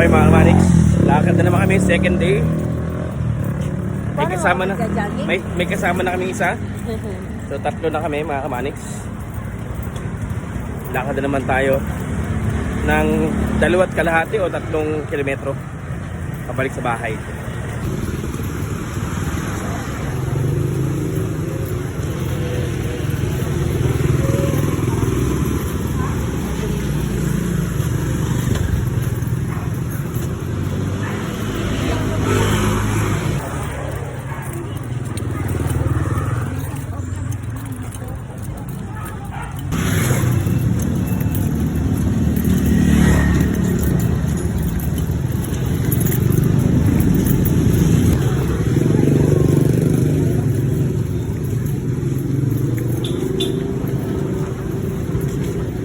Okay mga Manix, lakad na naman kami, second day. May kasama na, may kasama na kami isa. So tatlo na kami mga Manix. Lakad na naman tayo ng 2.5 o 3 kilometro pabalik sa bahay.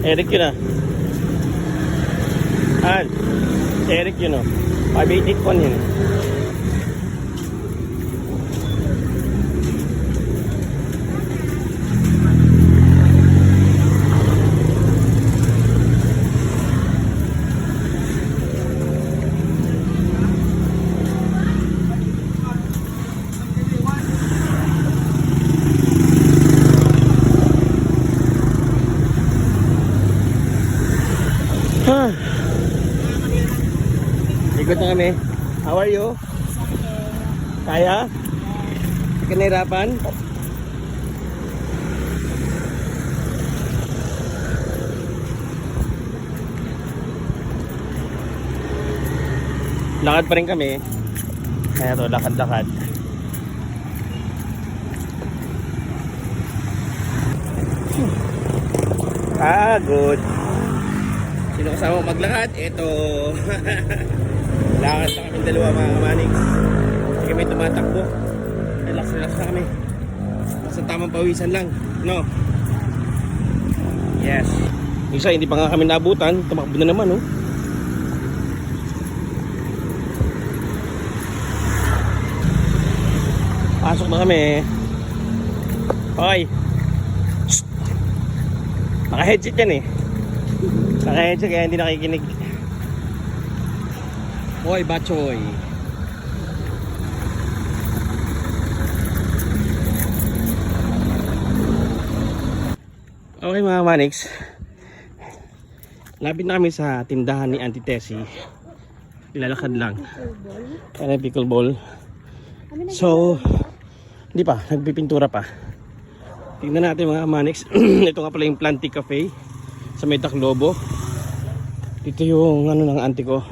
Eric yun ah. Eric yun oh. 5881 yun. Ikot na kami. How are you? Kaya? Hindi ka nahirapan? Lakad pa rin kami. Kaya to, lakad-lakad. Good. Sino kasama maglakad? Ito. Lakad na kami dalawa mga Manix. Hindi kami tumatakbo. Relax na kami. Basta tamang pawisan lang. No? Yes. Isa hindi pa nga kami naabutan. Tumakbo na naman oh. Pasok na kami. Hoy. Naka-headset yan eh. Naka-headset kaya hindi nakikinig. Hoy, bachoy. Okay mga Manix, lapit na kami sa tindahan ni Auntie Tessie. Ilalakad lang. Kaya pickleball. So, hindi pa, nagpipintura pa. Tingnan natin mga Manix. Ito nga pala yung Planty Cafe sa may Taclobo. Ito yung ano ng auntie ko.